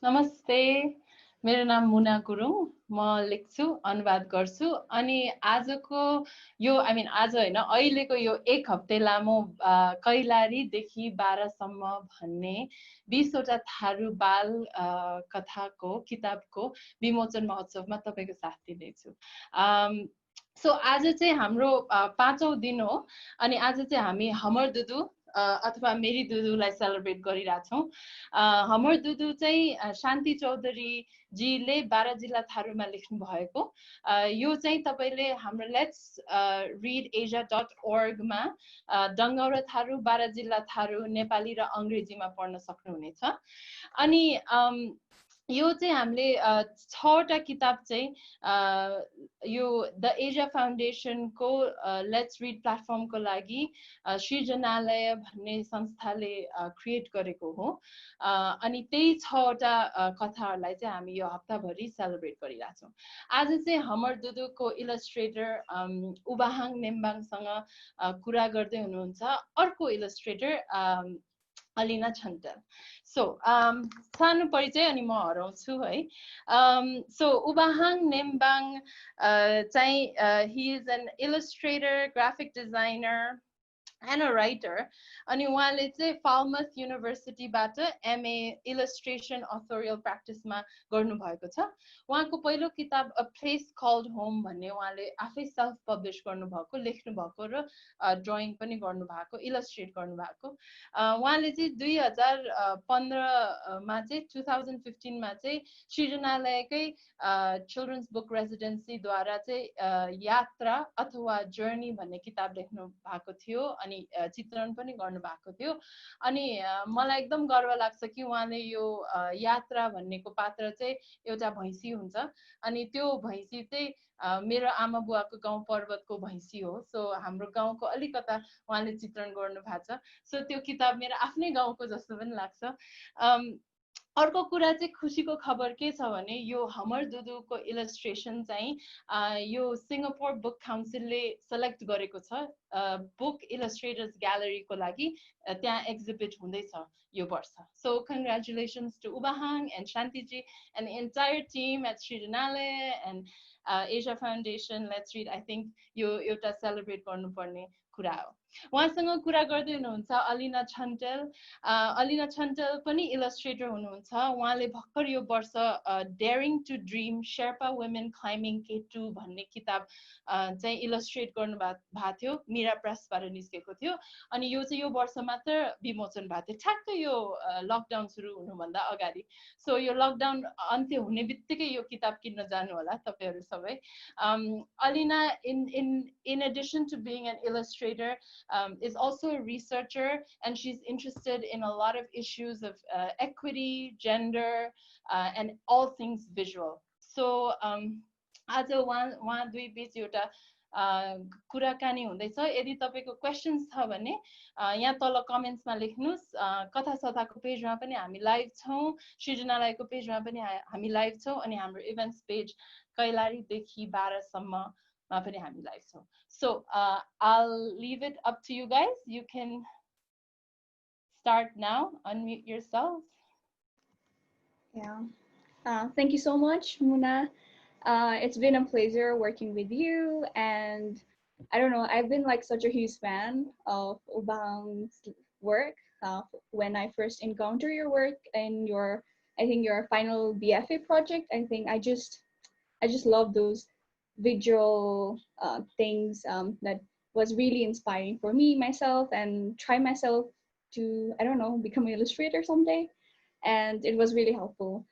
नमस्ते, मेरो नाम मुना गुरुङ, म लेख्छु, अनुवाद गर्छु अनि आजको यो आज हैन अहिलेको यो एक हप्ते लामो कैलालीदेखि 12 सम्म भन्ने 20 वटा थारू बाल कथाको किताबको विमोचन महोत्सवमा तपाईको साथ दिँदैछु। सो आज चाहिँ हाम्रो 5औं दिन हो अनि आज चाहिँ हामी हमर दुदु अथवा मेरी दुदुलाई सेलिब्रेट गरिरहेछौँ। हमर दुदु चाहिँ शान्ति चौधरी जीले 12 जिल्ला थारूमा लेख्नु भएको। यो चाहिँ तपाईले हाम्रो letsreadasia.org मा डङ्गौरा थारू 12 जिल्ला थारू नेपाली र अंग्रेजीमा पढ्न सक्नुहुनेछ। अनि यो चाहिँ हामीले 6वटा किताब चाहिँ यो द एजिया फाउन्डेसनको लेट्स रिड प्लेटफर्मको लागि सृजनालय भन्ने संस्थाले क्रिएट गरेको हो। अनि त्यही 6वटा कथाहरूलाई चाहिँ हामी यो हप्ताभरि सेलिब्रेट गरिरहेछौँ। आज चाहिँ हमर दुदुको इलस्ट्रेटर उबाहाङ नेम्बाङसँग कुरा गर्दै हुनुहुन्छ अर्को इलस्ट्रेटर Alina Chhantel. So, सानो परिचय अनि म हराउँछु है। So, Ubahang Nembang चाहिँ he is an illustrator, graphic designer, and a writer. अनि उहाँले चाहिँ फाल्मथ युनिभर्सिटीबाट एमए इलस्ट्रेसन अथोरियल प्र्याक्टिसमा गर्नुभएको छ। उहाँको पहिलो किताब अ प्लेस कल्ड होम भन्ने उहाँले आफै सेल्फ पब्लिस गर्नुभएको, लेख्नुभएको र ड्रइङ पनि गर्नुभएको, इलस्ट्रेट गर्नुभएको। उहाँले चाहिँ 2015 मा चाहिँ 2015 मा चाहिँ सृजनालयकै चिल्ड्रन्स बुक रेजिडेन्सीद्वारा चाहिँ यात्रा अथवा जर्नी भन्ने किताब लेख्नु भएको थियो अनि चित्रण पनि गर्नु भएको थियो। अनि मलाई एकदम गर्व लाग्छ कि उहाँले यो यात्रा भन्नेको पात्र चाहिँ एउटा भैँसी हुन्छ अनि त्यो भैँसी चाहिँ मेरो आमा बुवाको गाउँ पर्वतको भैँसी हो। सो हाम्रो गाउँको अलिकता उहाँले चित्रण गर्नु भएको छ। सो त्यो किताब मेरो आफ्नै गाउँको जस्तो पनि लाग्छ। अर्को कुरा चाहिँ खुसीको खबर के छ भने यो हमर दुदुको इलस्ट्रेसन चाहिँ यो सिङ्गापुर बुक काउन्सिलले सेलेक्ट गरेको छ बुक इलस्ट्रेटर्स ग्यालरीको लागि। त्यहाँ एक्जिबिट हुँदैछ यो वर्ष। So congratulations to Ubahang and Shantiji and entire team at Srijanalaya and Asia foundation let's read. I think यो एउटा सेलिब्रेट गर्नुपर्ने कुरा हो। उहाँसँग कुरा गर्दै हुनुहुन्छ अलिना छन्टेल। अलिना छन्टेल पनि इलस्ट्रेटर हुनुहुन्छ। उहाँले भर्खर यो वर्ष daring to dream Sherpa women climbing K2 भन्ने किताब चाहिँ इलस्ट्रेट गर्नु भएको थियो, मीरा प्रेसबाट निस्केको थियो। अनि यो चाहिँ यो वर्ष मात्र विमोचन भएको थियो, ठ्याक्कै यो लकडाउन सुरु हुनुभन्दा अगाडि। सो यो लकडाउन अन्त्य हुने बित्तिकै यो किताब किन्न जानु होला तपाईहरु सबै। Alina, in addition to being an illustrator, is also a researcher, and she's interested in a lot of issues of equity, gender, and all things visual. So आज उहाँ दुई बीच एउटा कुराकानी हुँदैछ। यदि तपाईको क्वेशन्स छ भने यहाँ तल कमेन्ट्समा लेख्नुस्। कथा सथाको पेजमा पनि हामी लाइभ छौं, सृजनालयको पेजमा पनि हामी लाइभ छौं अनि हाम्रो इभेन्ट्स पेज कैलालीदेखि 12 सम्ममा पनि हामी लाइभ छौं। So I'll leave it up to you guys. You can start now, unmute yourselves. Yeah. Thank you so much, Muna. It's been a pleasure working with you, and I don't know, I've been like such a huge fan of Ubahang's work. When I first encountered your work and I think your final BFA project, I think I just love those visual things that was really inspiring for me myself, and try myself to, I don't know, become an illustrator someday. And it was really helpful.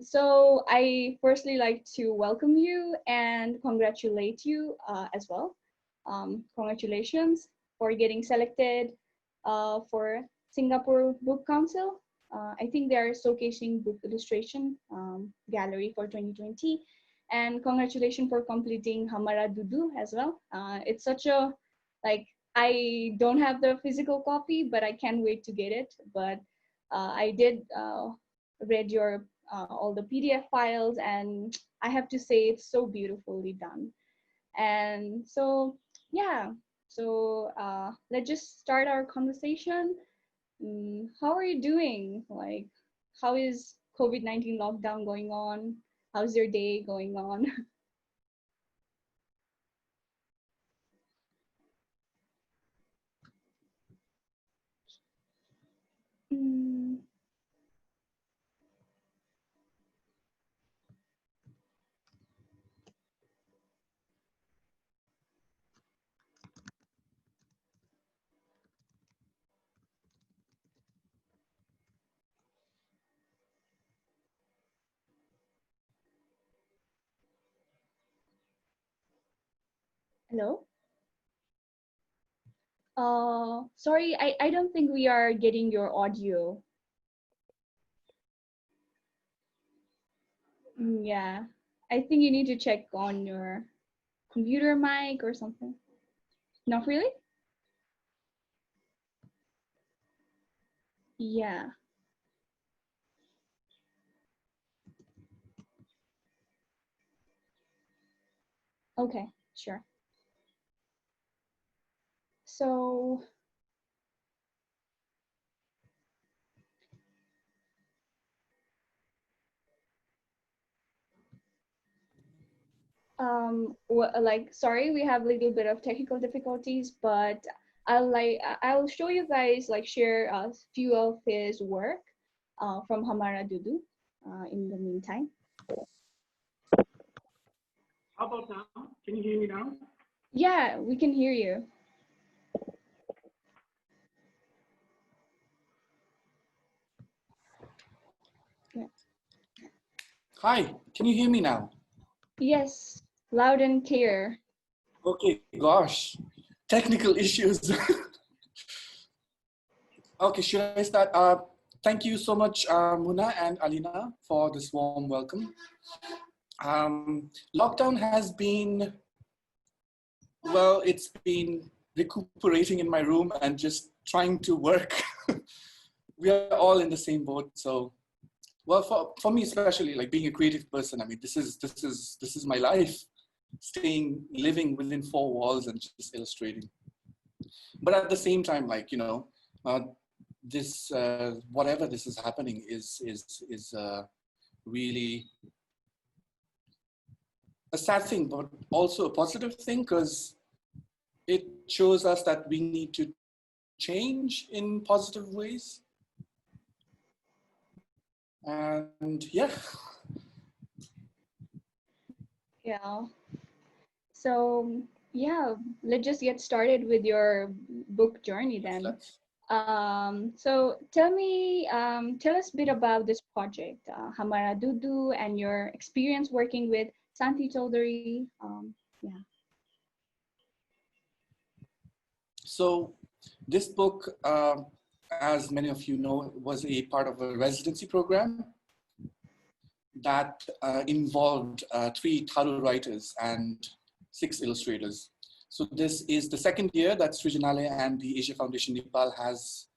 So I firstly like to welcome you and congratulate you as well. Congratulations for getting selected for Singapore Book Council. I think they are showcasing book illustration gallery for 2020. And congratulations for completing Hamara Dudu as well. It's such a, like, I don't have the physical copy, but I can't wait to get it. But I did read your all the PDF files, and I have to say it's so beautifully done. And so, yeah, so let's just start our conversation. How are you doing? Like, how is COVID-19 lockdown going on? How's your day going on? Mm, hello? Sorry, I don't think we are getting your audio. Yeah, I think you need to check on your computer mic or something. Not really? Yeah. Okay, sure. So, like, sorry, we have a little bit of technical difficulties, but I'll show you guys, like, share a few of his work from Hamara Dudu in the meantime. How about now? Can you hear me now? Yeah, we can hear you. Yeah. Hi, can you hear me now? Yes, loud and clear. Okay, gosh, technical issues. Okay, should I start? Thank you so much, Muna and Alina, for this warm welcome. Lockdown has been, well, it's been recuperating in my room and just trying to work. We are all in the same boat, so. Well, for me especially, like being a creative person, I mean, this is my life, living within four walls and just illustrating. But at the same time, like, you know, this whatever this is happening is really a sad thing, but also a positive thing, because it shows us that we need to change in positive ways. And yeah. Yeah. So yeah, let's just get started with your book journey then. So tell us a bit about this project, Hamara Dudu, and your experience working with Santi Chaudhary. Yeah. So this book, as many of you know, was a part of a residency program that involved 3 Tharu writers and 6 illustrators. So this is the second year that Srijanale and the Asia Foundation Nepal has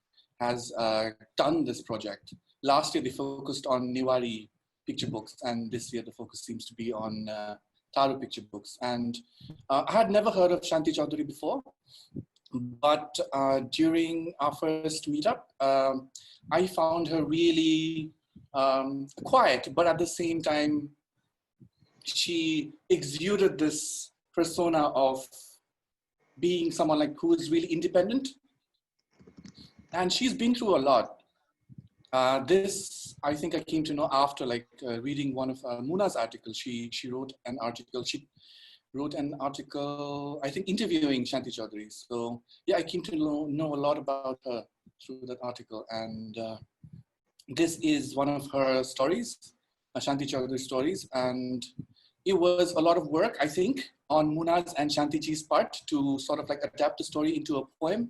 done this project. Last year they focused on Newari picture books, and this year the focus seems to be on Tharu picture books. And I had never heard of Shanti Chaudhary before, but during our first meetup, I found her really quiet, but at the same time, she exuded this persona of being someone like who is really independent. And she's been through a lot. This, I think I came to know after reading one of Muna's articles. She wrote an article. She wrote an article, I think, interviewing Shanti Chaudhary. So yeah, I came to know a lot about her through that article. And this is one of her stories, Shanti Chaudhary's stories. And it was a lot of work, I think, on Muna's and Shantiji's part to sort of like adapt the story into a poem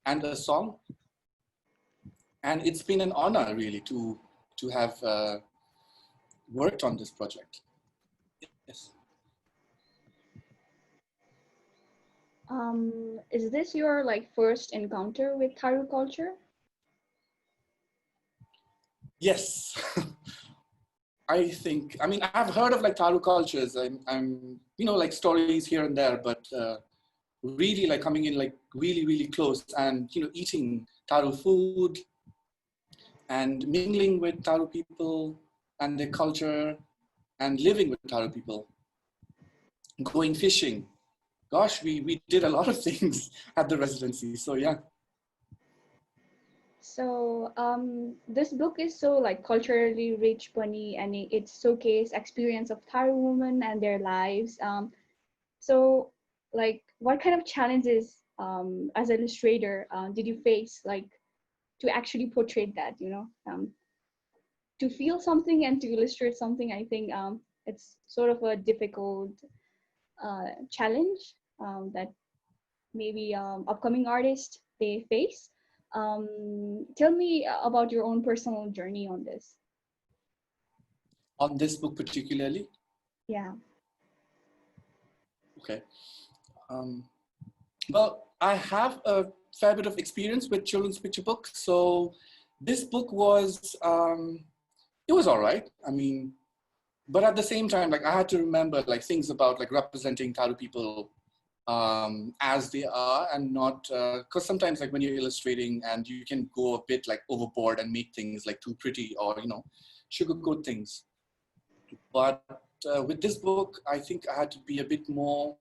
and a song. And it's been an honor, really, to have worked on this project. Yes. Is this your first encounter with Tharu culture? Yes. I think, I mean, I've heard of Tharu cultures. I'm stories here and there, but really coming in really close and, eating Tharu food and mingling with Tharu people and their culture and living with Tharu people, going fishing. Gosh, we did a lot of things at the residency. So yeah. So this book is so like culturally rich, Bunny, and it showcases experience of Tharu women and their lives. So like what kind of challenges as an illustrator did you face like to actually portray that, you know, to feel something and to illustrate something? I think it's sort of a difficult challenge that maybe upcoming artists they face. Tell me about your own personal journey on this. On this book particularly? Yeah. Okay. Well, I have a fair bit of experience with children's picture books. So this book was, it was all right. I mean, but at the same time, like I had to remember like things about like representing Tharu people as they are, and not, because sometimes like when you're illustrating and you can go a bit like overboard and make things like too pretty or, you know, sugarcoat things. But with this book, I think I had to be a bit more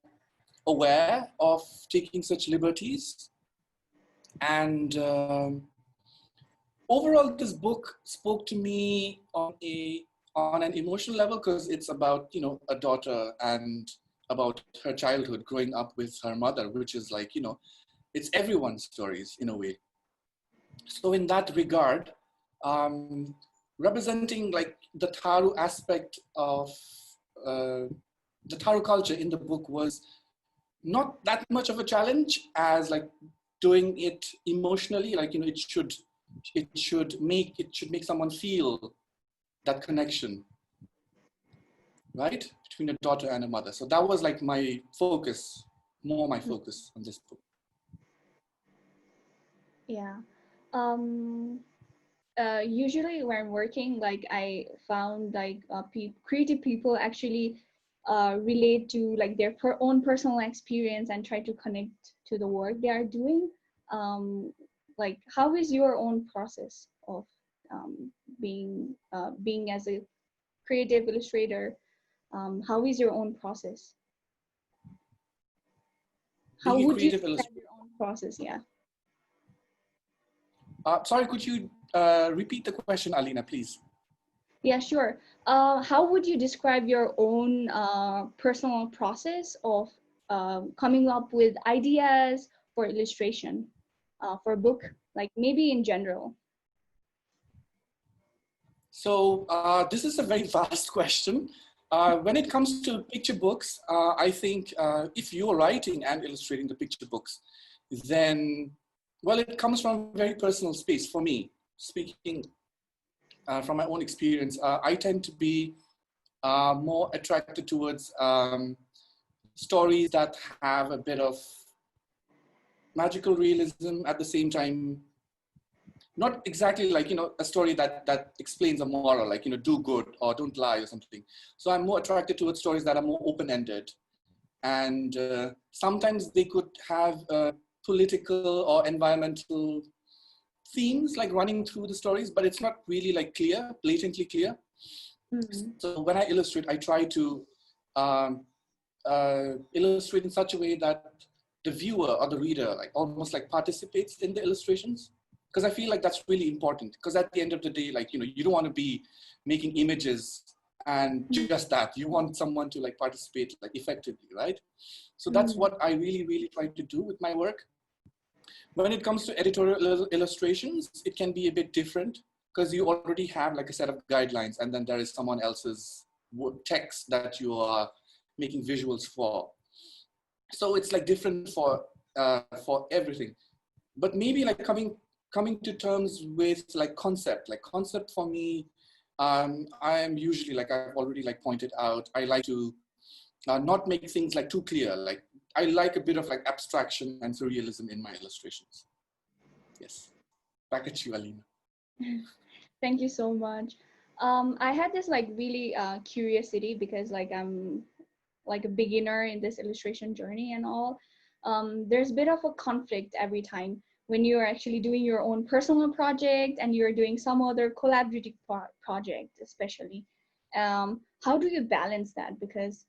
aware of taking such liberties. And overall, this book spoke to me on an emotional level, because it's about, you know, a daughter and about her childhood growing up with her mother, which is like, you know, it's everyone's stories in a way. So in that regard, representing like the Tharu aspect of the Tharu culture in the book was not that much of a challenge as like doing it emotionally. Like, you know, it should make someone feel that connection, right, between a daughter and a mother. So that was like my focus on this book. Yeah. Usually when I'm working, like I found like creative people actually relate to like their own personal experience and try to connect to the work they are doing. Like how is your own process of being as a creative illustrator? How is your own process? How Being a would you creative describe your own process? Yeah. Sorry, could you repeat the question, Alina, please? Yeah, sure. How would you describe your own personal process of coming up with ideas for illustration for a book, like maybe in general? So this is a very vast question. When it comes to picture books, I think if you're writing and illustrating the picture books, then, well, it comes from a very personal space for me. Speaking from my own experience, I tend to be more attracted towards stories that have a bit of magical realism at the same time. Not exactly like, you know, a story that explains a moral, like, you know, do good or don't lie or something. So I'm more attracted towards stories that are more open-ended. And sometimes they could have political or environmental themes like running through the stories, but it's not really like clear, blatantly clear. Mm-hmm. So when I illustrate, I try to illustrate in such a way that the viewer or the reader like almost like participates in the illustrations, because I feel like that's really important, because at the end of the day, like, you know, you don't want to be making images and just that. You want someone to like participate like effectively, right? So that's what I really try to do with my work. When it comes to editorial illustrations, it can be a bit different, because you already have like a set of guidelines, and then there is someone else's text that you are making visuals for. So it's like different for everything. But maybe like coming to terms with like concept for me, I am usually, like I've already like pointed out, I like to not make things like too clear. Like I like a bit of like abstraction and surrealism in my illustrations. Yes. Back at you, Alina. Thank you so much. I had this like really curiosity, because like I'm like a beginner in this illustration journey and all. There's a bit of a conflict every time when you're actually doing your own personal project and you're doing some other collaborative project, especially. How do you balance that? Because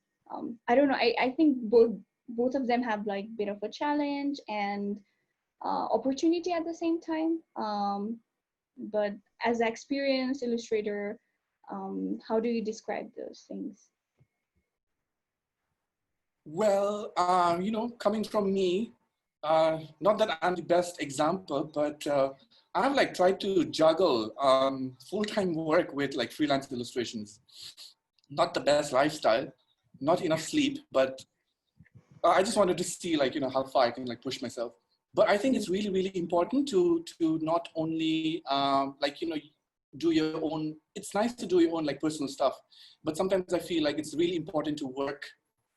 I don't know, I think both of them have like bit of a challenge and opportunity at the same time. But as an experienced illustrator, how do you describe those things? Well, you know, coming from me, not that I'm the best example, but I've like tried to juggle full-time work with like freelance illustrations. Not the best lifestyle, not enough sleep, but I just wanted to see like, you know, how far I can like push myself. But I think it's really, really important to not only like, you know, do your own, it's nice to do your own like personal stuff, but sometimes I feel like it's really important to work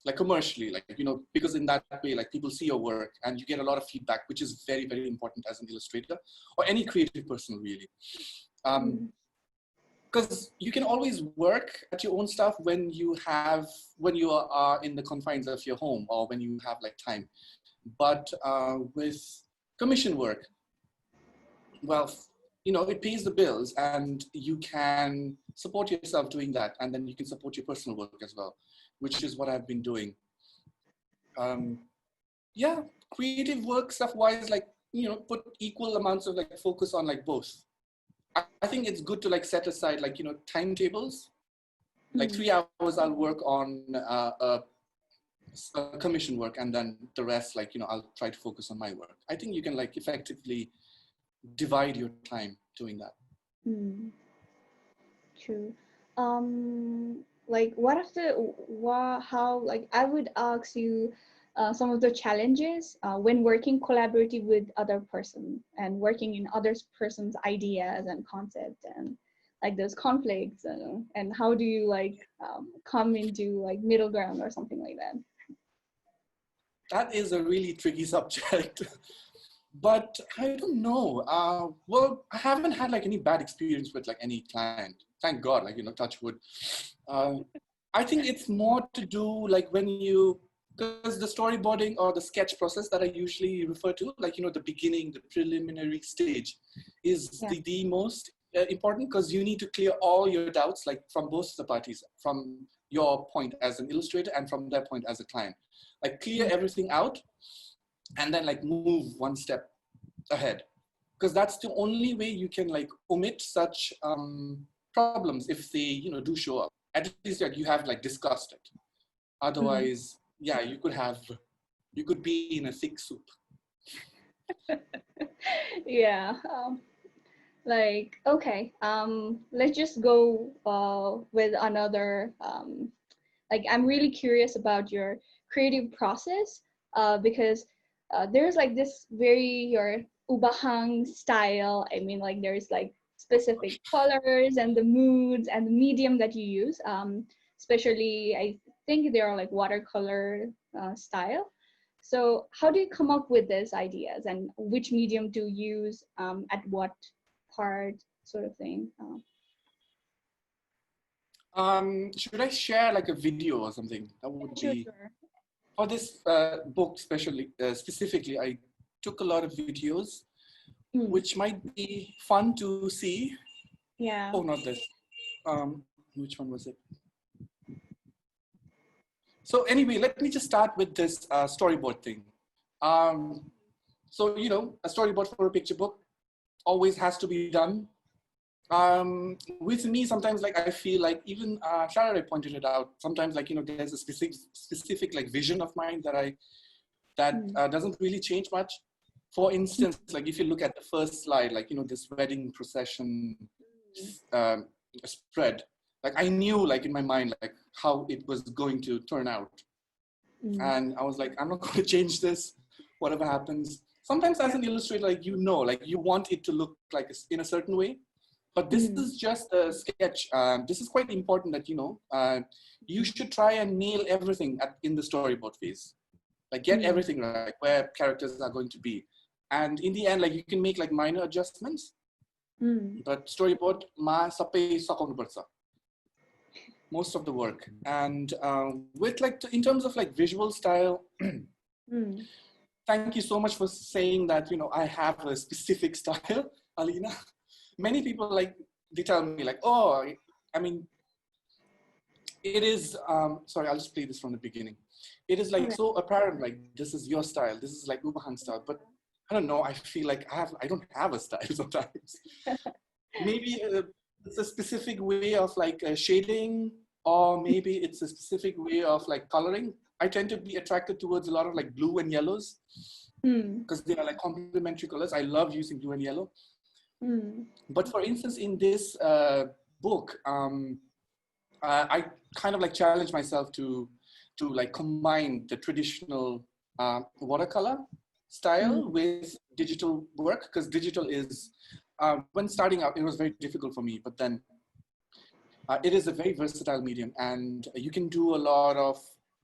like commercially, like, you know, because in that way, like people see your work and you get a lot of feedback, which is very, very important as an illustrator or any creative person really. Because you can always work at your own stuff when you are in the confines of your home or when you have like time. But with commission work, well, you know, it pays the bills and you can support yourself doing that. And then you can support your personal work as well, which is what I've been doing. Yeah, creative work stuff-wise, like, you know, put equal amounts of like focus on like both. I think it's good to like set aside like, you know, timetables. Like 3 hours I'll work on commission work, and then the rest, like, you know, I'll try to focus on my work. I think you can like effectively divide your time doing that. True. Like how, like, I would ask you some of the challenges when working collaboratively with other person and working in other person's ideas and concepts, and like those conflicts, and how do you like come into like middle ground or something like that? That is a really tricky subject. But I don't know. Well, I haven't had like any bad experience with like any client. Thank God, like, you know, touch wood. I think it's more to do like when you, because the storyboarding or the sketch process that I usually refer to, like, you know, the beginning, the preliminary stage is the most important, because you need to clear all your doubts, like from both the parties, from your point as an illustrator and from their point as a client. Like clear everything out and then like move one step ahead, because that's the only way you can like omit such problems if they, you know, do show up. At least like you have like discussed it. Otherwise, yeah, you could be in a thick soup. Yeah. Like, okay, let's just go with another, like, I'm really curious about your creative process, because there's like this very your Ubahang style. I mean, like, there's like specific colors and the moods and the medium that you use. Especially, I think they are like watercolor style. So how do you come up with these ideas, and which medium to use at what part, sort of thing? Should I share like a video or something? That would be Sure. for this book, specifically. I took a lot of videos, which might be fun to see. Yeah. Oh, not this. Which one was it? So anyway, let me just start with this storyboard thing. So, you know, a storyboard for a picture book always has to be done. With me, sometimes like I feel like even Shara pointed it out. Sometimes like, you know, there's a specific like vision of mine that doesn't really change much. For instance, like if you look at the first slide, like, you know, this wedding procession spread, like I knew like in my mind like how it was going to turn out, and I was like, I'm not going to change this, whatever happens. Sometimes as an illustrator, like, you know, like you want it to look like in a certain way. But this is just a sketch. This is quite important that, you know, you should try and nail everything in the storyboard phase. Like get everything right, like where characters are going to be. And in the end, like you can make like minor adjustments. But storyboard, ma sapai sakaunu parcha. Most of the work. And with like, in terms of like visual style, thank you so much for saying that, I have a specific style, Alina. Many people they tell me oh, I mean, it is, sorry, I'll just play this from the beginning. It is so apparent, this is your style, this is Ubahang style, but I don't know, I feel like I don't have a style sometimes. Maybe it's a specific way of shading, or maybe it's a specific way of coloring. I tend to be attracted towards a lot of blue and yellows because they are complementary colors. I love using blue and yellow. But for instance, in this book, I kind of challenge myself to combine the traditional watercolor style with digital work, because digital is, when starting out, it was very difficult for me, but then it is a very versatile medium, and you can do a lot of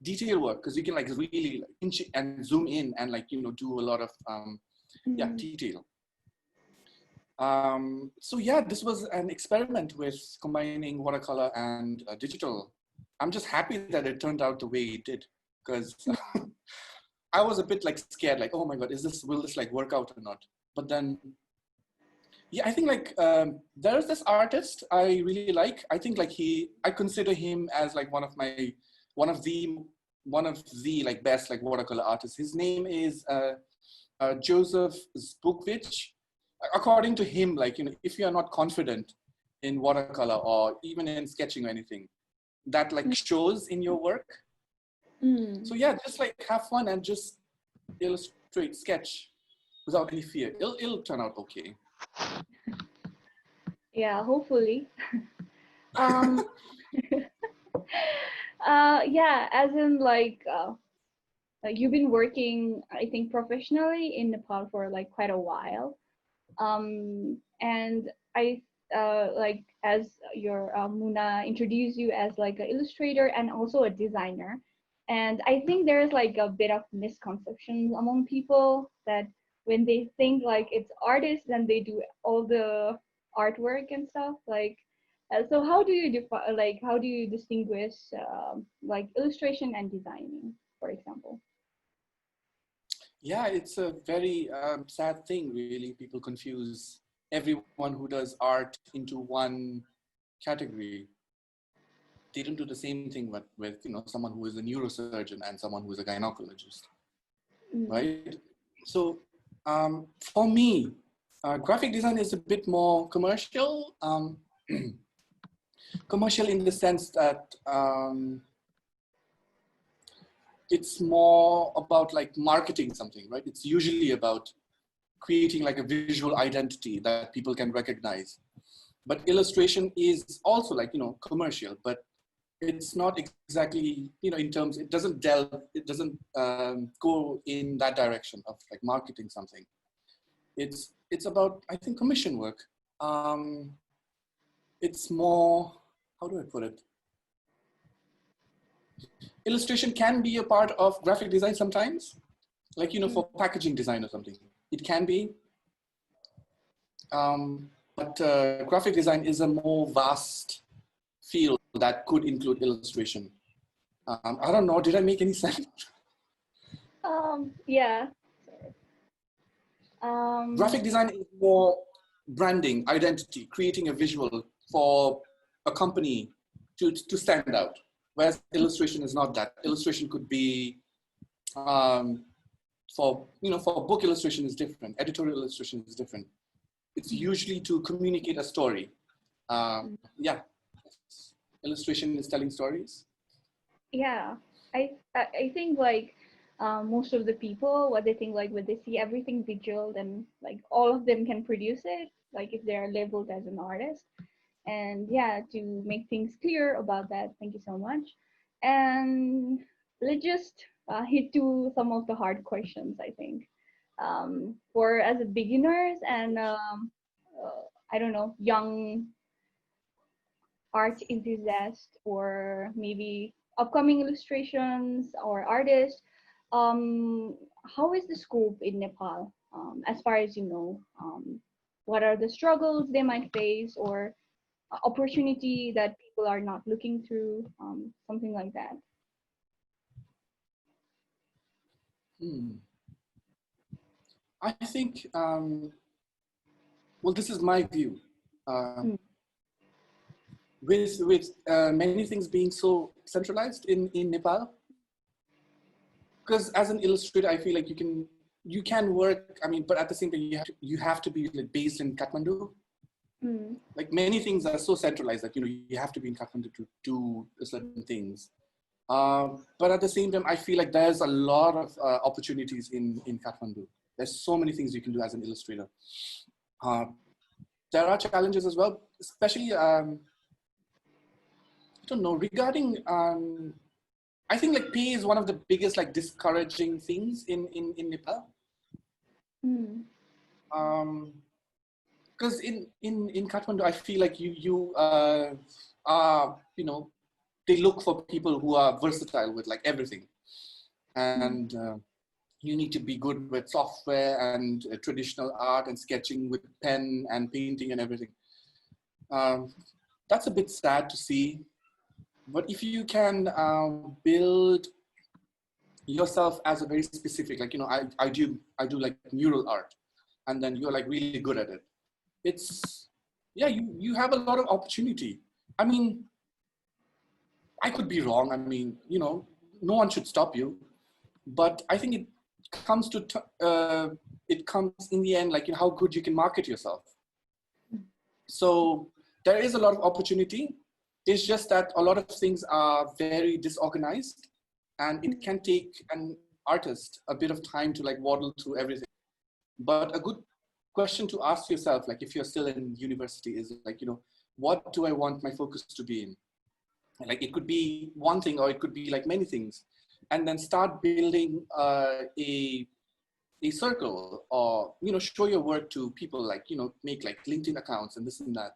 detail work because you can really pinch and zoom in and do a lot of detail. So yeah, this was an experiment with combining watercolor and digital. I'm just happy that it turned out the way it did, because I was a bit scared, oh my God, will this work out or not? But then, yeah, I think there's this artist I really like. I think I consider him as one of the best watercolor artists. His name is Joseph Zbukvich. According to him, if you are not confident in watercolor or even in sketching or anything, that shows in your work. So yeah, just have fun and just illustrate, sketch without any fear. It'll turn out okay. Yeah, hopefully. Yeah, as in you've been working, I think, professionally in Nepal for quite a while. And I as your Muna introduced you as an illustrator and also a designer. And I think there's a bit of misconceptions among people that when they think it's artists, then they do all the artwork and stuff. So how do you define, how do you distinguish illustration and designing, for example? Yeah, it's a very sad thing, really. People confuse everyone who does art into one category. They don't do the same thing with someone who is a neurosurgeon and someone who is a gynecologist, right? So for me, graphic design is a bit more commercial. Commercial in the sense that it's more about marketing something, right? It's usually about creating a visual identity that people can recognize. But illustration is also commercial, but it's not exactly, in terms, it doesn't go in that direction of marketing something. It's about, I think, commission work. It's more, how do I put it? Illustration can be a part of graphic design sometimes, for packaging design or something. It can be. But graphic design is a more vast field that could include illustration. I don't know, did I make any sense? Yeah. Graphic design is more branding, identity, creating a visual for a company to stand out. Whereas illustration is not that. Illustration could be, for book illustration is different. Editorial illustration is different. It's usually to communicate a story. Yeah, illustration is telling stories. Yeah, I think most of the people, what they think when they see everything visual, then all of them can produce it, if they are labeled as an artist. And yeah, to make things clear about that, thank you so much. And let's just hit to some of the hard questions, I think. For as a beginners and I don't know, young art enthusiast or maybe upcoming illustrations or artists, how is the scope in Nepal, as far as you know? What are the struggles they might face or opportunity that people are not looking through, something like that? I think, well, this is my view. With many things being so centralized in Nepal, because as an illustrator, I feel like you can work. I mean, but at the same time, you have to be like based in Kathmandu. Like many things are so centralized that you have to be in Kathmandu to do certain things. But at the same time, I feel like there's a lot of opportunities in Kathmandu. There's so many things you can do as an illustrator. There are challenges as well, especially I don't know regarding. I think like pay is one of the biggest like discouraging things in Nepal. Because in Kathmandu, I feel like you are they look for people who are versatile with like everything, and you need to be good with software and traditional art and sketching with pen and painting and everything. That's a bit sad to see, but if you can build yourself as a very specific, like I do like mural art, and then you're like really good at it. It's you have a lot of opportunity. I mean, I could be wrong. I mean, no one should stop you, but I think it comes to it comes in the end, like how good you can market yourself. So there is a lot of opportunity. It's just that a lot of things are very disorganized, and it can take an artist a bit of time to like waddle through everything. But a good question to ask yourself, like if you're still in university, is like, what do I want my focus to be in? Like it could be one thing, or it could be like many things, and then start building a circle, or show your work to people, like make like LinkedIn accounts and this and that,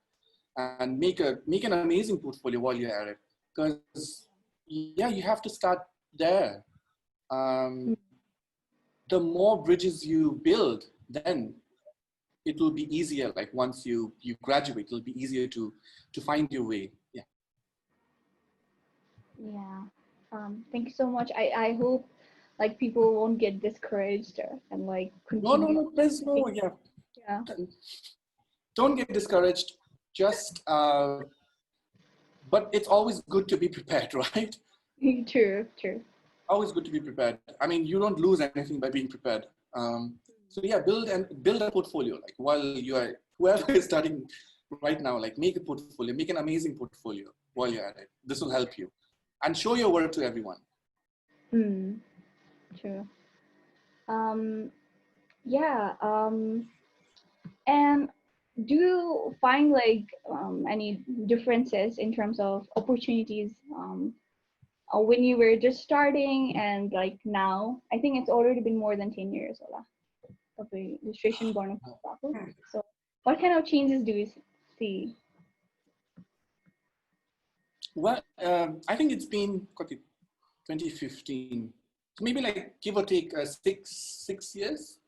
and make an amazing portfolio while you're at it. Because you have to start there. The more bridges you build, then it will be easier. Like once you graduate, it'll be easier to find your way. Yeah. Thank you so much. I hope like people won't get discouraged and like continue. No, there's no, Yeah. Don't get discouraged. Just, but it's always good to be prepared, right? True. Always good to be prepared. I mean, you don't lose anything by being prepared. So yeah, build a portfolio. Like while whoever is starting right now, like make a portfolio, make an amazing portfolio while you're at it. This will help you, and show your work to everyone. True. Yeah. And do you find like any differences in terms of opportunities when you were just starting and like now? I think it's already been more than 10 years of the illustration born of. So what kind of changes do you see? Well, I think it's been 2015, so maybe like give or take 6 years.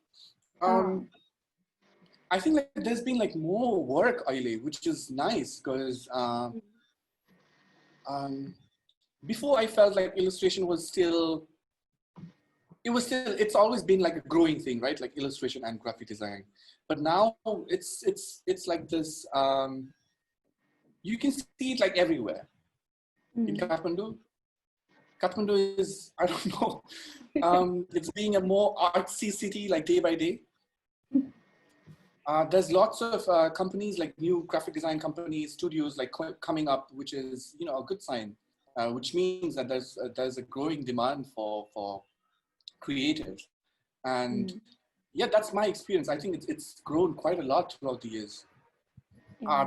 I think like there's been like more work, Aile, which is nice, because before I felt like illustration was still, it's always been like a growing thing, right? Like illustration and graphic design. But now it's like this, you can see it like everywhere. In Kathmandu. Kathmandu is, I don't know, it's being a more artsy city like day by day. There's lots of companies, like new graphic design companies, studios like coming up, which is a good sign, which means that there's a growing demand for creatives, and yeah, that's my experience. I think it's grown quite a lot throughout the years.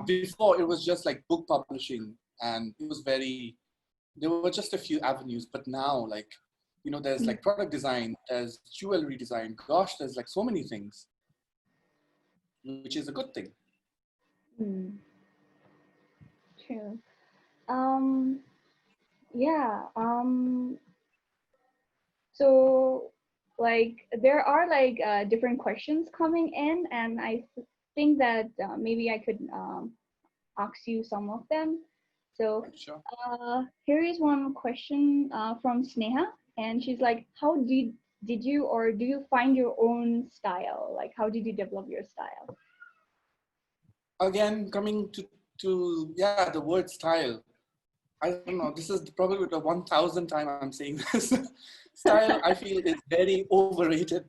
Before it was just like book publishing, and it was there were just a few avenues, but now like there's like product design, there's jewelry design. Gosh, there's like so many things, which is a good thing. True. Yeah. So like there are like different questions coming in, and I think that maybe I could ask you some of them. So here is one question from Sneha, and she's like, how did did you or do you find your own style? Like, how did you develop your style? Again, coming to yeah, the word style. I don't know, this is probably the 1000th time I'm saying this. Style, I feel, is very overrated.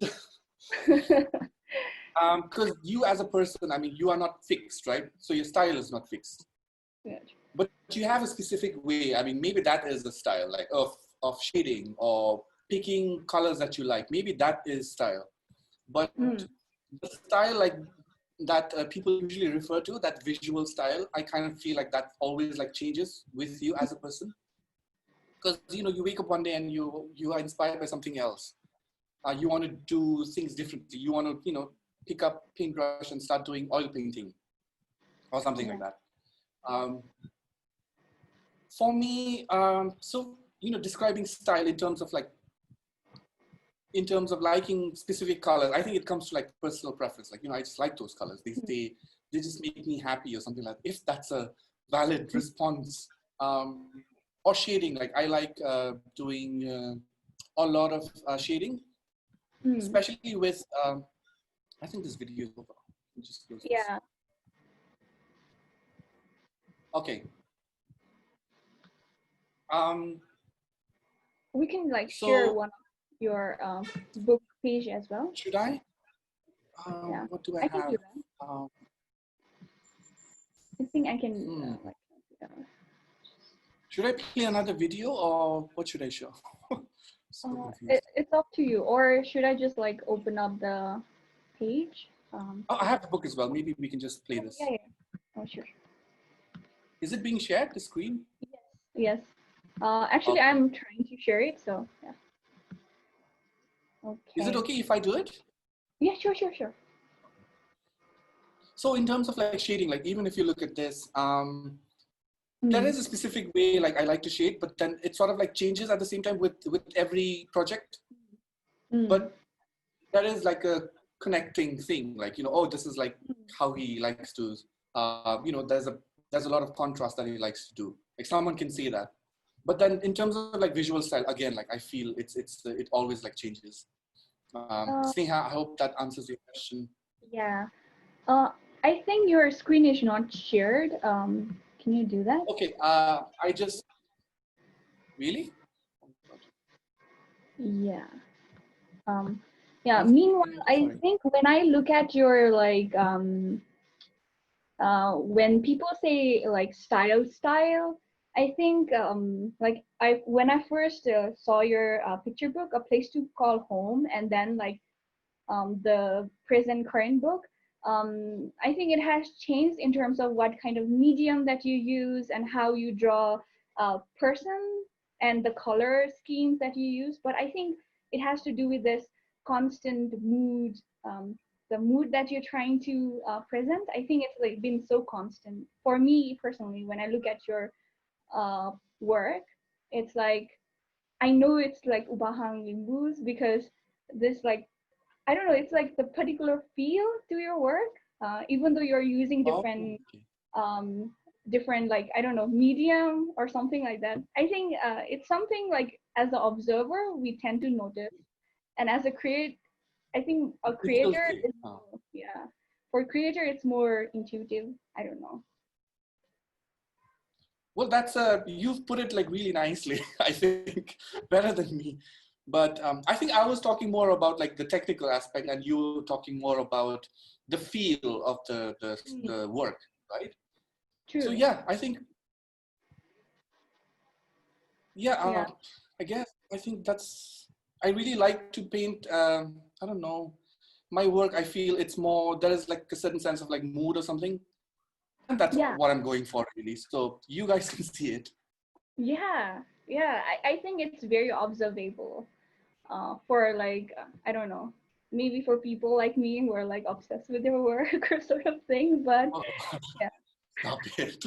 Because you as a person, I mean, you are not fixed, right? So your style is not fixed. Yeah. But you have a specific way. I mean, maybe that is the style, like of shading or picking colors that you like. Maybe that is style. But the style like that people usually refer to, that visual style, I kind of feel like that always like changes with you as a person. Because you know, you wake up one day and you are inspired by something else. You want to do things differently. You want to, you know, pick up paintbrush and start doing oil painting or something like that. For me, so you know, describing style in terms of like, in terms of liking specific colors, I think it comes to like personal preference. Like, you know, I just like those colors. They just make me happy or something like that. If that's a valid response. Or shading, like I like doing a lot of shading, especially with, I think this video is over. Just close this. Yeah. Okay. We can like share one of your book page as well. Should I? Yeah. What do I I can have? do that. I think I can like. Should I play another video or what should I show? It's up to you. Or should I just like open up the page? Oh, I have the book as well. Maybe we can just play this. Yeah. Oh, sure. Is it being shared, the screen? Yes. Actually, okay. I'm trying to share it, so yeah. Okay. Is it okay if I do it? Yeah, sure. So in terms of like shading, like even if you look at this, there is a specific way like I like to shade, but then it sort of like changes at the same time with every project. But there is like a connecting thing, like, you know, oh, this is like how he likes to, you know, there's a lot of contrast that he likes to do. Like someone can see that. But then in terms of like visual style, again, like I feel it always like changes. Sneha, I hope that answers your question. Yeah. I think your screen is not shared. Can you do that? Okay. I just really. Yeah. Yeah. Meanwhile, I think when I look at your like when people say like style, I think like when I first saw your picture book, A Place to Call Home, and then like the present current book, I think it has changed in terms of what kind of medium that you use and how you draw a person and the color schemes that you use. But I think it has to do with this constant mood, the mood that you're trying to present. I think it's like been so constant for me personally. When I look at your work, it's like I know it's like Ubahang Limbus because this like I don't know, it's like the particular feel to your work, even though you're using different, different like, I don't know, medium or something like that. I think it's something like as an observer, we tend to notice. And as a I think a creator, yeah, for creator, it's more intuitive. I don't know. Well, that's you've put it like really nicely, I think, better than me. But I think I was talking more about like the technical aspect and you were talking more about the feel of the work, right? True. So yeah, I think, yeah, I guess, I think I really like to paint, I don't know, my work, I feel it's more, there is like a certain sense of like mood or something. And that's what I'm going for really. So you guys can see it. Yeah. I think it's very observable. For like, I don't know, maybe for people like me who are like obsessed with their work or sort of thing, but yeah. Stop it.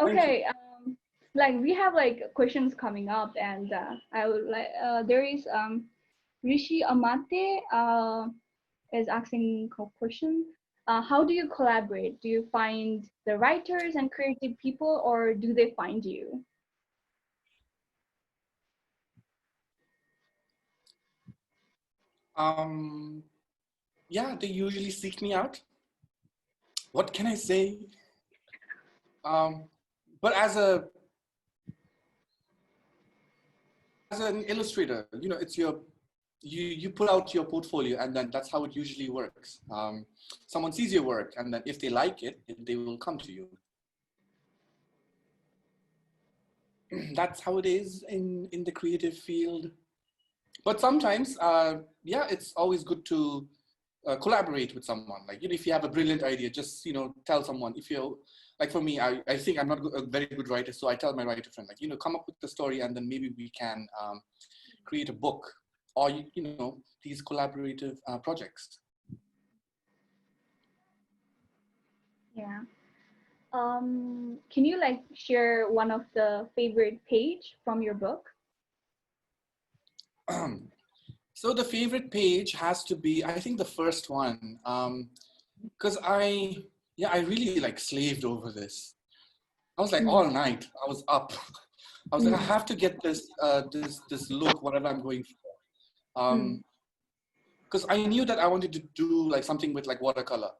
Okay, like we have like questions coming up, and I would like there is Rishi Amate is asking a question. How do you collaborate? Do you find the writers and creative people, or do they find you? Yeah, they usually seek me out. What can I say? But as an illustrator, you know, it's you put out your portfolio, and then that's how it usually works. Someone sees your work, and then if they like it, they will come to you. That's how it is in the creative field. But sometimes, yeah, it's always good to collaborate with someone. Like, you know, if you have a brilliant idea, just, you know, tell someone. If you're, like for me, I think I'm not a very good writer, so I tell my writer friend, like, you know, come up with the story, and then maybe we can create a book, or, you know, these collaborative projects. Yeah. Can you like share one of the favorite page from your book? So the favorite page has to be, I think, the first one, because I really like slaved over this. I was like all night. I was up. I was like, I have to get this this look, whatever I'm going for. Because I knew that I wanted to do like something with like watercolor,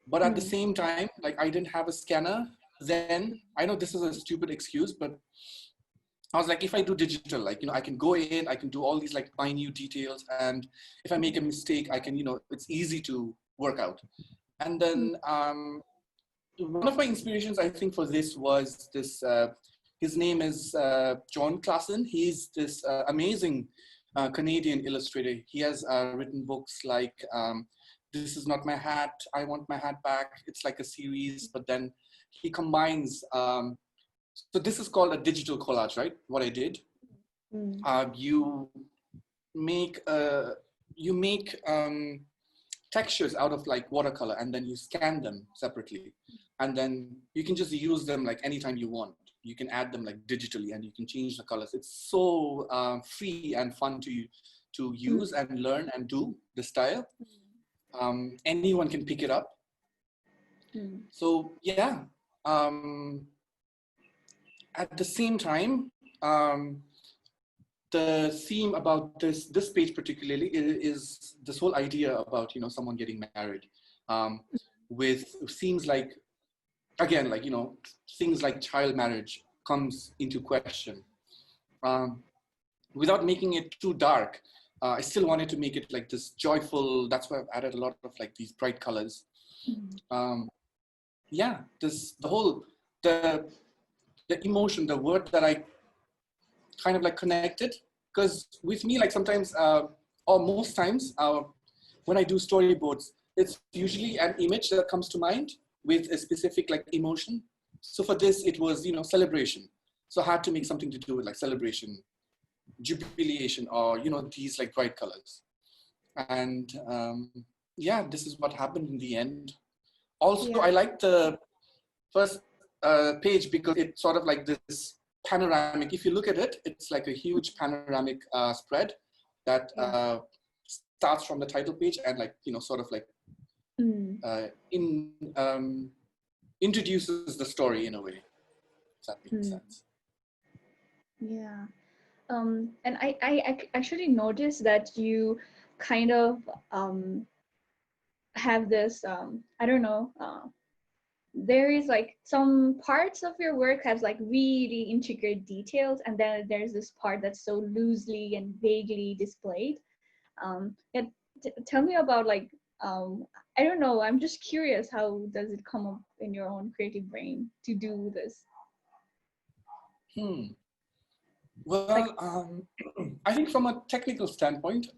but at the same time, like I didn't have a scanner then. I know this is a stupid excuse, but I was like, if I do digital, like, you know, I can go in, I can do all these like minute details, and if I make a mistake, I can, you know, it's easy to work out. And then one of my inspirations, I think, for this was this. His name is John Klassen. He's this amazing Canadian illustrator. He has written books like "This Is Not My Hat," "I Want My Hat Back." It's like a series, but then he combines. So this is called a digital collage, right? What I did. You make textures out of like watercolor, and then you scan them separately, and then you can just use them like anytime you want. You can add them like digitally, and you can change the colors. It's so free and fun to use and learn and do the style. Anyone can pick it up. So yeah. At the same time, the theme about this page particularly is this whole idea about, you know, someone getting married, with themes like, again, like, you know, things like child marriage comes into question. Without making it too dark, I still wanted to make it like this joyful. That's why I've added a lot of like these bright colors. Yeah, the emotion, the word that I kind of like connected, because with me, like sometimes, or most times, when I do storyboards, it's usually an image that comes to mind with a specific like emotion. So for this, it was, you know, celebration. So I had to make something to do with like celebration, jubilation, or, you know, these like bright colors. And yeah, this is what happened in the end. Also, I like the first page because it's sort of like this panoramic. If you look at it, it's like a huge panoramic spread that starts from the title page and, like, you know, sort of like introduces the story in a way, if that makes sense. Yeah. And I actually noticed that you kind of have this, I don't know, there is like some parts of your work has like really intricate details, and then there's this part that's so loosely and vaguely displayed. And tell me about like, I don't know, I'm just curious, how does it come up in your own creative brain to do this? Well, I think from a technical standpoint,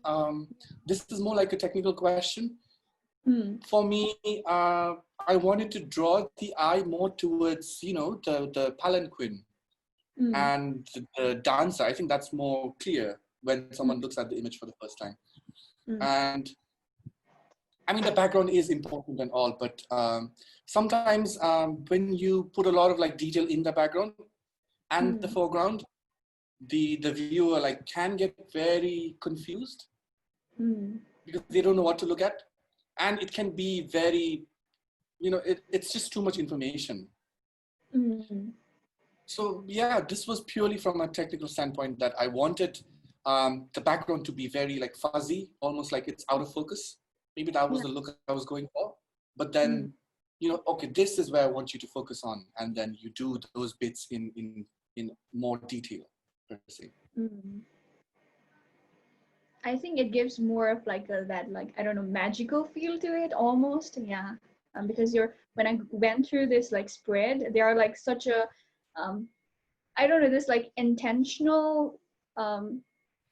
this is more like a technical question. For me, I wanted to draw the eye more towards, you know, the palanquin and the dancer. I think that's more clear when someone looks at the image for the first time. And I mean, the background is important and all, but sometimes when you put a lot of like detail in the background and the foreground, the viewer like can get very confused because they don't know what to look at. And it can be very, you know, it's just too much information. So yeah, this was purely from a technical standpoint that I wanted the background to be very like fuzzy, almost like it's out of focus. Maybe that was Yeah. the look I was going for. But then, you know, okay, this is where I want you to focus on. And then you do those bits in more detail, per se. I think it gives more of like that, like, I don't know, magical feel to it almost. Yeah. Because when I went through this like spread, there are like such a, I don't know, this like intentional,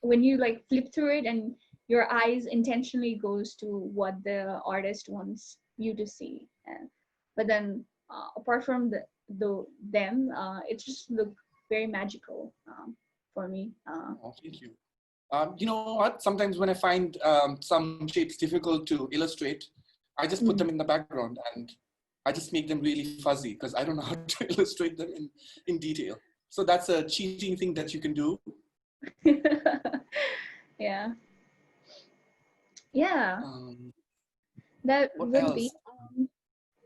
when you like flip through it and your eyes intentionally goes to what the artist wants you to see. But then apart from them, it just looked very magical for me. Oh, thank you. You know what? Sometimes when I find some shapes difficult to illustrate, I just put them in the background and I just make them really fuzzy because I don't know how to illustrate them in detail. So that's a cheating thing that you can do. Yeah. Yeah. That What would else? be.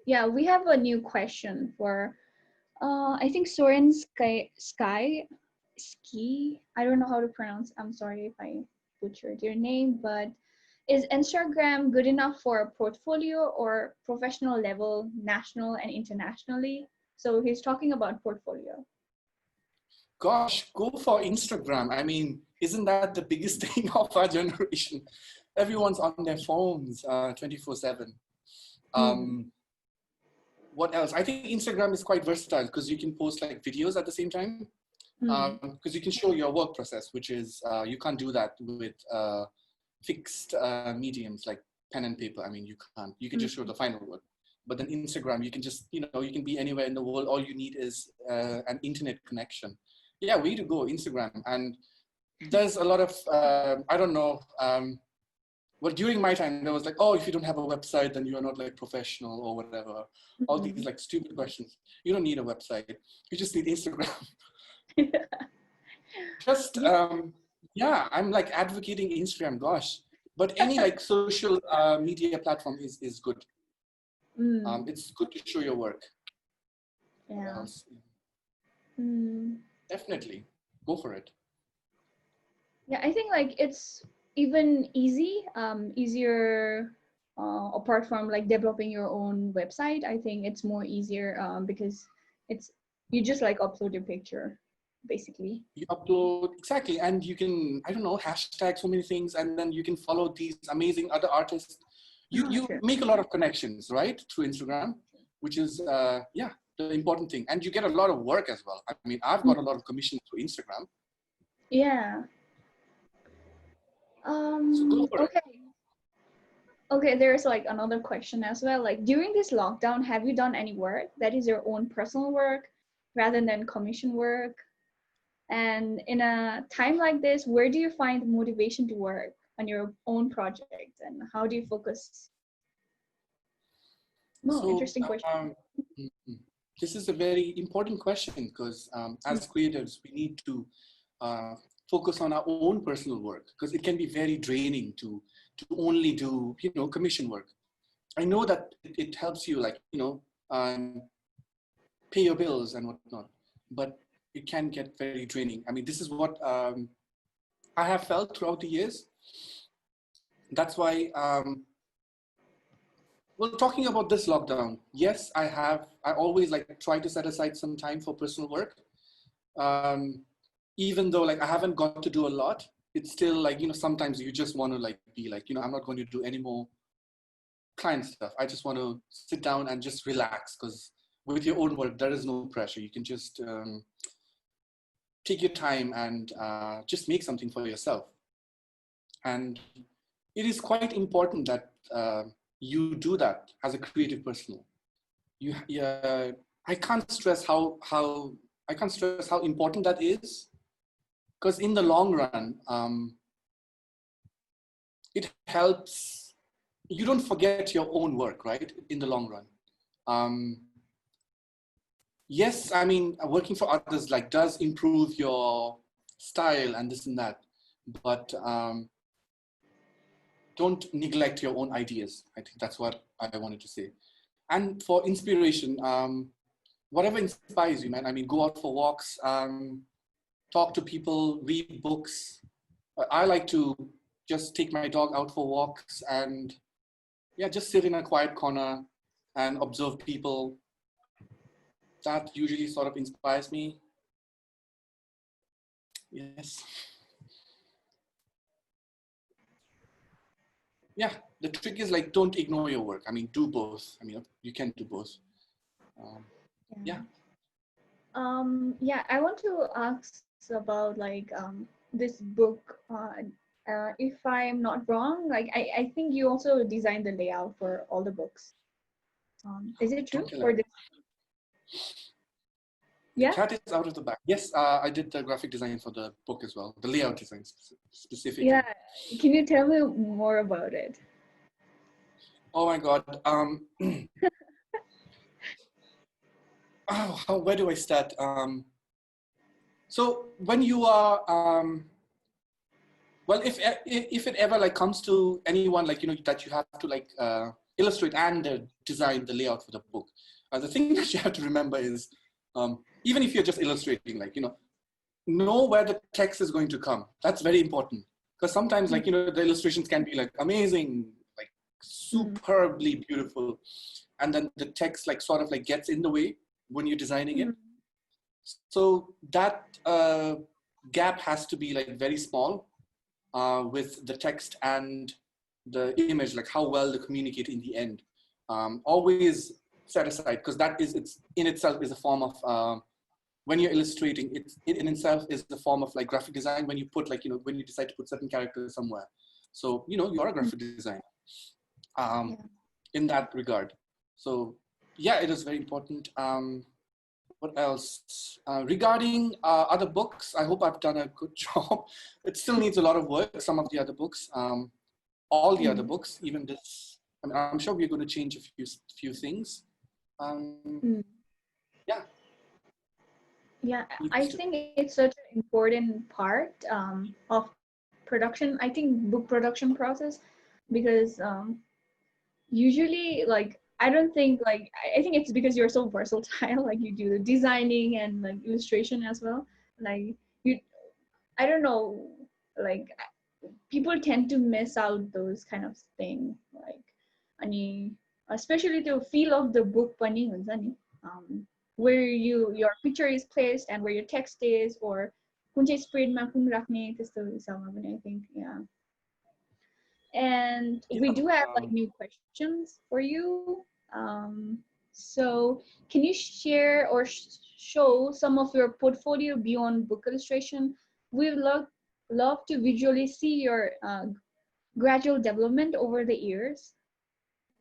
Yeah, we have a new question for, I think Soren Ski. I don't know how to pronounce. I'm sorry if I butchered your name, but is Instagram good enough for a portfolio or professional level, national and internationally? So he's talking about portfolio. Gosh, go for Instagram. I mean, isn't that the biggest thing of our generation? Everyone's on their phones 24/7. What else? I think Instagram is quite versatile because you can post like videos at the same time. Because you can show your work process, which is you can't do that with fixed mediums like pen and paper. I mean, you can't. You can just show the final work. But then Instagram, you can just, you know, you can be anywhere in the world. All you need is an internet connection. Yeah, way to go, Instagram. And there's a lot of, I don't know, well, during my time, there was like, oh, if you don't have a website, then you're not like professional or whatever. All these like stupid questions. You don't need a website. You just need Instagram. Just, yeah, I'm like advocating Instagram, gosh. But any like social media platform is good. It's good to show your work. Yeah. Definitely, go for it. Yeah, I think like it's even easier apart from like developing your own website. I think it's more easier because you just like upload your picture, basically. You upload, exactly, and you can, I don't know, hashtag so many things, and then you can follow these amazing other artists. You make a lot of connections, right, through Instagram, which is, yeah, the important thing. And you get a lot of work as well. I mean, I've got a lot of commissions through Instagram. Yeah. So go for okay. it. Okay, there's like another question as well. Like during this lockdown, have you done any work that is your own personal work rather than commission work? And in a time like this, where do you find motivation to work on your own project and how do you focus? So, interesting question. this is a very important question because as creators, we need to focus on our own personal work because it can be very draining to only do, you know, commission work. I know that it helps you, like, you know, pay your bills and whatnot, but it can get very draining. I mean, this is what I have felt throughout the years. That's why, well, talking about this lockdown, yes, I always like try to set aside some time for personal work. Even though like I haven't got to do a lot, it's still like, you know, sometimes you just want to like be like, you know, I'm not going to do any more client stuff. I just want to sit down and just relax because with your own work, there is no pressure. You can just take your time and just make something for yourself. And it is quite important that you do that as a creative person. I can't stress how important that is, because in the long run, it helps. You don't forget your own work, right? In the long run. Yes, I mean, working for others like does improve your style and this and that, but don't neglect your own ideas. I think that's what I wanted to say. And for inspiration, whatever inspires you, man. I mean, go out for walks, talk to people, read books, I like to just take my dog out for walks and yeah, just sit in a quiet corner and observe people. That usually sort of inspires me. Yes. Yeah, the trick is like, don't ignore your work. I mean, do both. I mean, you can do both. Yeah. Yeah, I want to ask about like this book. If I'm not wrong, like I think you also designed the layout for all the books. Is it true? Or this? The cat is out of the bag. Yes, I did the graphic design for the book as well, the layout design specifically. Yeah, can you tell me more about it? Oh my God. Where do I start? So when you are, well, if it ever like comes to anyone, like, you know, that you have to like illustrate and design the layout for the book, the thing that you have to remember is, even if you're just illustrating, like, you know where the text is going to come. That's very important, because sometimes, like, you know, the illustrations can be like amazing, like superbly beautiful, and then the text like sort of like gets in the way when you're designing it. So that gap has to be like very small with the text and the image, like how well they communicate in the end. Always set aside, because that is, it's in itself is a form of, when you're illustrating, it in itself is a form of like graphic design, when you put like, you know, when you decide to put certain characters somewhere. So, you know, you're a graphic designer in that regard. So yeah, it is very important. What else? Regarding other books, I hope I've done a good job. It still needs a lot of work, some of the other books, all the other books, even this. I mean, I'm sure we're going to change a few things. Yeah. Yeah, I think it's such an important part of production. I think book production process, because usually, like, I don't think, like, I think it's because you're so versatile, like you do the designing and like illustration as well. Like you, I don't know, like people tend to miss out those kind of things, like, especially the feel of the book pani huncha ni, where your picture is placed and where your text is, or कुन चाहिँ spreadमा कुन राख्ने त्यस्तो हिसाबमा पनि, I think, yeah. And we do have like new questions for you. So can you share or show some of your portfolio beyond book illustration? We'd love to visually see your gradual development over the years.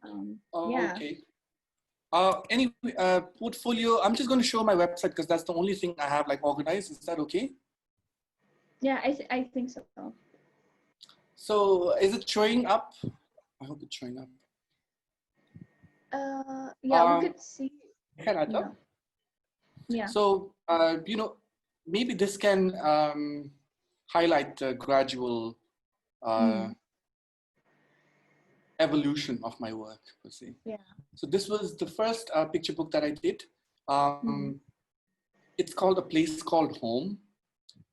Yeah. Okay. Anyway, portfolio, I'm just going to show my website because that's the only thing I have like organized. Is that okay? Yeah, I think so. So is it showing up? I hope it's showing up. Yeah, we could see. Can I talk? Yeah. So, you know, maybe this can highlight the gradual evolution of my work, per se. Yeah. So this was the first picture book that I did. It's called A Place Called Home.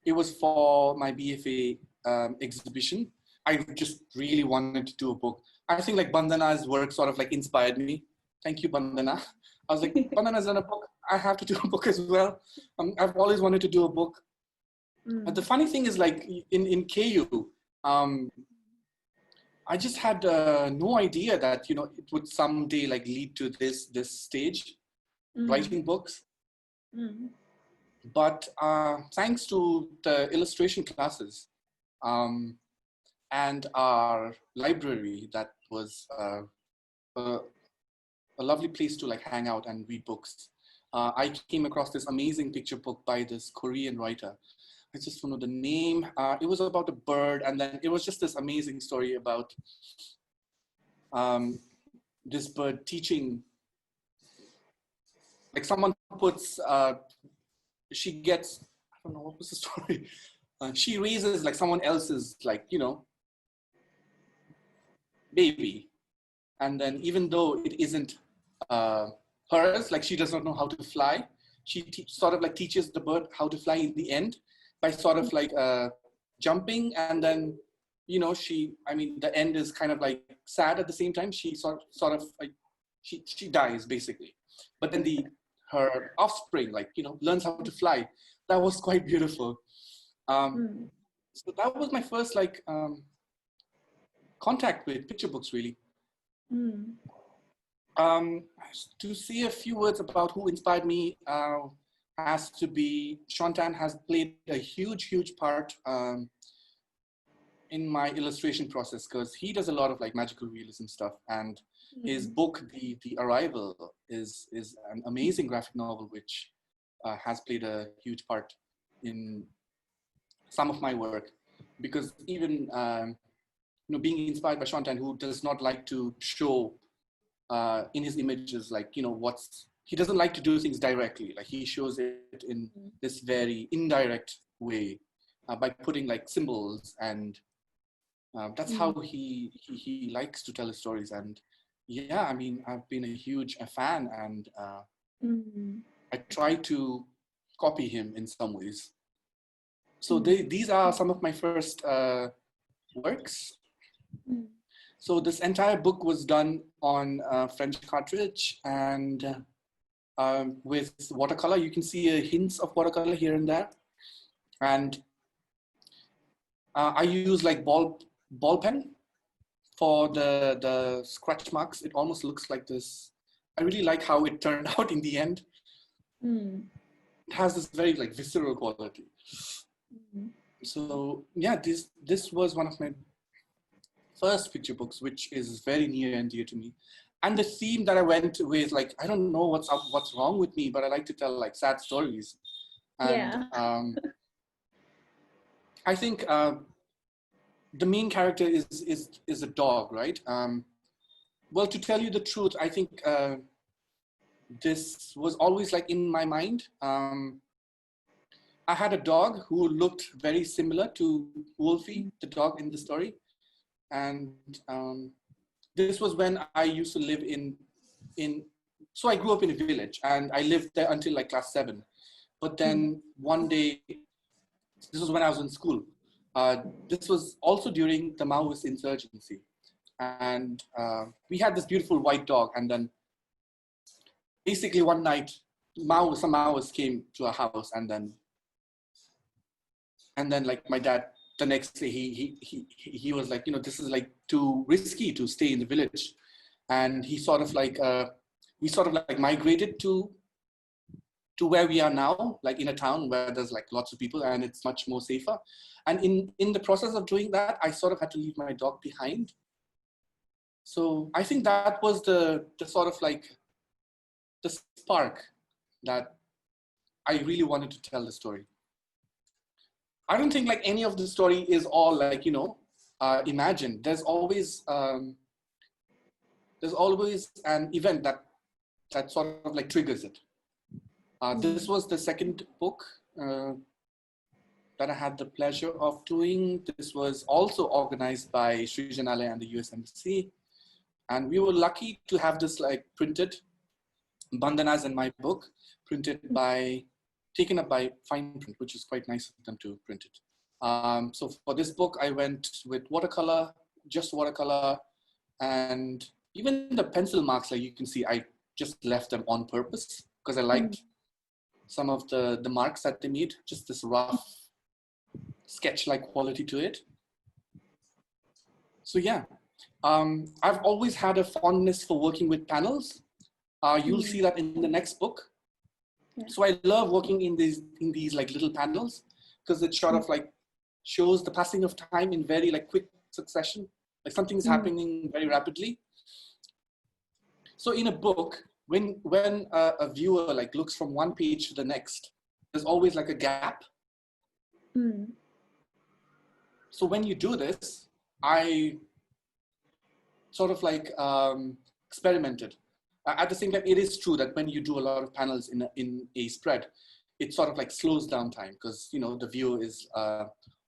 It was for my BFA exhibition. I just really wanted to do a book. I think like Bandana's work sort of like inspired me. Thank you, Bandana. I was like, Bandana's done a book. I have to do a book as well. I've always wanted to do a book. But the funny thing is, like in KU, I just had no idea that, you know, it would someday like lead to this stage, writing books. But thanks to the illustration classes and our library, that was a lovely place to like hang out and read books. I came across this amazing picture book by this Korean writer. I just don't know the name. It was about a bird, and then it was just this amazing story about this bird teaching. Like someone puts, she gets, I don't know, what was the story? She raises like someone else's, like, you know, baby. And then even though it isn't hers, like she does not know how to fly, she sort of like teaches the bird how to fly in the end by sort of like jumping, and then, you know, the end is kind of like sad at the same time. She sort of like, she dies basically. But then her offspring, like, you know, learns how to fly. That was quite beautiful. So that was my first like contact with picture books, really. To say a few words about who inspired me, has to be Chhantel. Has played a huge part in my illustration process, because he does a lot of like magical realism stuff, and his book, The Arrival, is an amazing graphic novel which has played a huge part in some of my work. Because even you know, being inspired by Chhantel, who does not like to show in his images, like, you know, he doesn't like to do things directly. Like, he shows it in this very indirect way by putting like symbols, and that's how he likes to tell his stories. And yeah, I mean, I've been a huge fan, and I try to copy him in some ways. So these are some of my first works. So this entire book was done on French cartridge, and with watercolor. You can see hints of watercolor here and there. And I use like ball pen for the scratch marks. It almost looks like this. I really like how it turned out in the end. It has this very like visceral quality. So yeah, this was one of my first picture books, which is very near and dear to me. And the theme that I went with, like, I don't know what's wrong with me, but I like to tell like sad stories. And I think the main character is a dog, right? Well, to tell you the truth, I think this was always like in my mind. I had a dog who looked very similar to Wolfie, the dog in the story. And this was when I used to live so I grew up in a village, and I lived there until like class 7. But then one day, this was when I was in school. This was also during the Maoist insurgency. And we had this beautiful white dog. And then basically one night, some Maoists came to our house, and then like my dad, the next day, he was like, you know, this is like too risky to stay in the village. And he sort of like, we sort of like migrated to where we are now, like in a town where there's like lots of people and it's much more safer. And in the process of doing that, I sort of had to leave my dog behind. So I think that was the sort of like the spark that I really wanted to tell the story. I don't think like any of the story is all like, you know, imagined. There's always an event that sort of like triggers it. This was the second book that I had the pleasure of doing. This was also organized by Srijanale and the US Embassy. And we were lucky to have this like printed, Bandanas in my book, taken up by Fine Print, which is quite nice of them to print it. So for this book, I went with watercolor, just watercolor, and even the pencil marks, like you can see, I just left them on purpose because I liked some of the marks that they made, just this rough sketch-like quality to it. So yeah, I've always had a fondness for working with panels. You'll see that in the next book. So I love working in these like little panels, because it sort of like shows the passing of time in very like quick succession, like something is happening very rapidly. So in a book, when a viewer like looks from one page to the next, there's always like a gap. So when you do this, I sort of like experimented. At the same time, it is true that when you do a lot of panels in a spread, it sort of like slows down time, because, you know, the viewer is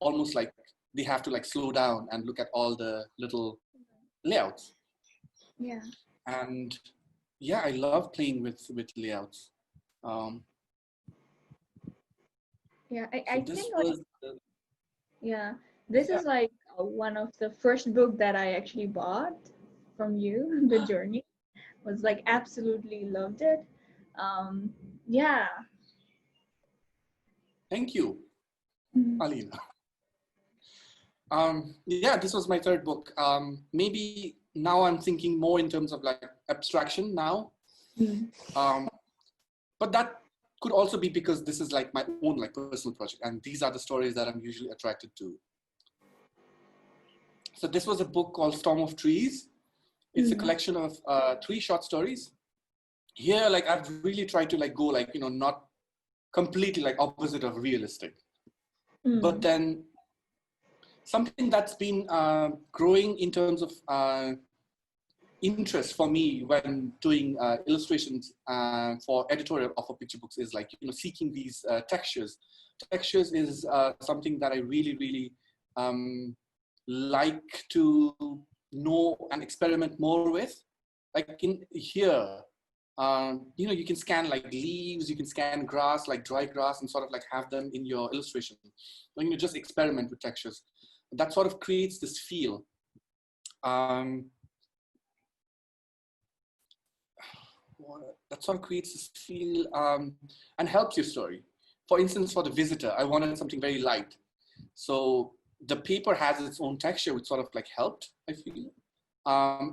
almost like they have to like slow down and look at all the little layouts. Yeah. And yeah, I love playing with layouts. Yeah, I think like, Yeah, this is like one of the first book that I actually bought from you. The Journey was like absolutely loved it. Um, yeah. Thank you, Mm. Alina. Yeah, this was my third book. Maybe now I'm thinking more in terms of like abstraction now. Mm. But that could also be because this is like my own like personal project, and these are the stories that I'm usually attracted to. So this was a book called Storm of Trees. It's a collection of 3 short stories. Here, like I've really tried to like go like, you know, not completely like opposite of realistic, but then something that's been growing in terms of interest for me when doing illustrations for editorial of picture books is like, you know, seeking these textures. Textures is something that I really, really like to know and experiment more with. Like in here, you know, you can scan like leaves, you can scan grass, like dry grass, and sort of like have them in your illustration. Or, you know, just experiment with textures. That sort of creates this feel. That sort of creates this feel and helps your story. For instance, for the visitor, I wanted something very light. So the paper has its own texture, which sort of like helped, I feel.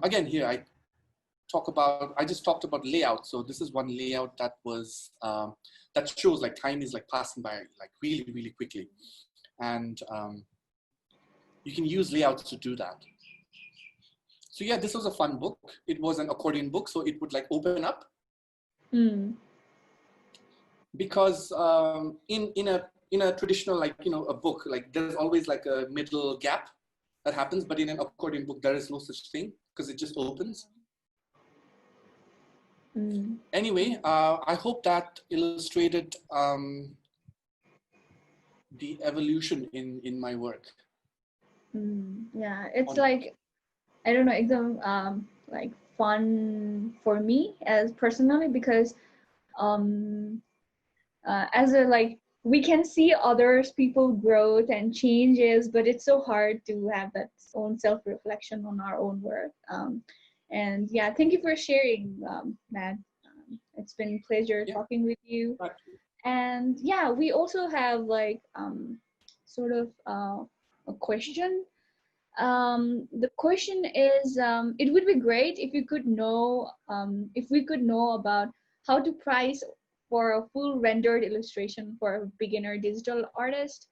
Again, here I just talked about layout. So this is one layout that was, that shows like time is like passing by like really, really quickly. And you can use layouts to do that. So yeah, this was a fun book. It was an accordion book, so it would like open up. Because in a traditional, like, you know, a book, like there's always like a middle gap that happens, but in an accordion book there is no such thing because it just opens. Anyway, I hope that illustrated the evolution in my work. Yeah, it's like, I don't know, exam like fun for me as personally, because as a like we can see others people growth and changes, but it's so hard to have that own self-reflection on our own work. And yeah, thank you for sharing, Matt. It's been a pleasure talking with you. And yeah, we also have like sort of a question. The question is, it would be great if you could know, if we could know about how to price for a full rendered illustration for a beginner digital artist.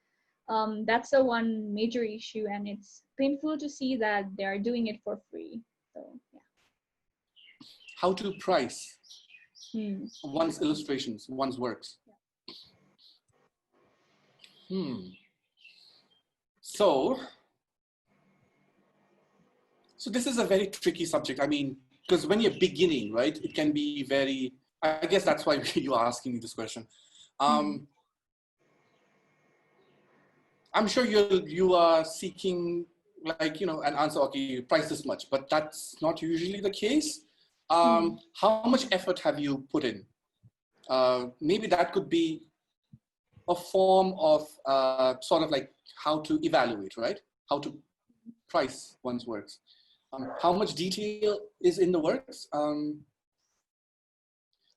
That's the one major issue, and it's painful to see that they are doing it for free. So yeah. How to price one's illustrations, one's works. So this is a very tricky subject. I mean, because when you're beginning, right, it can be very, I guess that's why you are asking me this question. I'm sure you are seeking, like, you know, an answer, okay, you price this much, but that's not usually the case. How much effort have you put in? Maybe that could be a form of sort of like how to evaluate, right? How to price one's works. How much detail is in the works?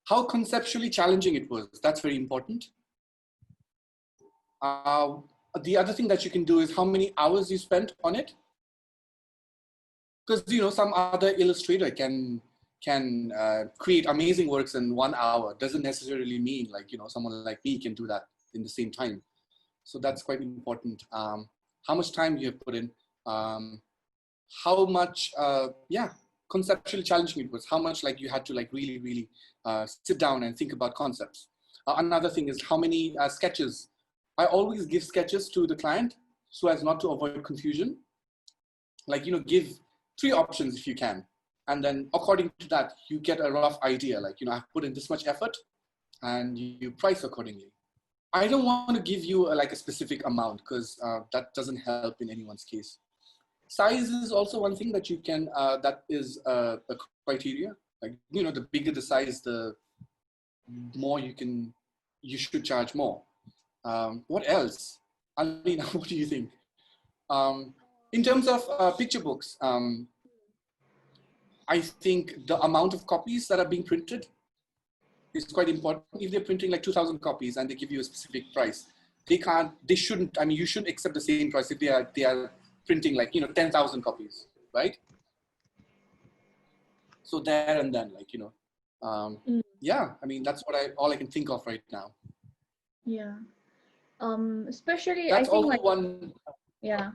How conceptually challenging it was. That's very important. The other thing that you can do is how many hours you spent on it. Because, you know, some other illustrator can create amazing works in 1 hour. Doesn't necessarily mean like, you know, someone like me can do that in the same time. So that's quite important. How much time you have put in, how much, conceptually challenging it was, how much like you had to like really, really sit down and think about concepts. Another thing is how many sketches. I always give sketches to the client so as not to avoid confusion. Like, you know, give 3 options if you can. And then according to that, you get a rough idea. Like, you know, I've put in this much effort and you price accordingly. I don't want to give you like a specific amount because that doesn't help in anyone's case. Size is also one thing that you can, that is a criteria. Like, you know, the bigger the size, the more you should charge more. What else? Alina, what do you think? In terms of picture books, I think the amount of copies that are being printed is quite important. If they're printing like 2,000 copies and they give you a specific price, they shouldn't, I mean, you shouldn't accept the same price if they are printing like, 10,000 copies, right? So there and then, like, yeah, I mean, that's all I can think of right now. Yeah. Especially, That's I think also like, one. yeah.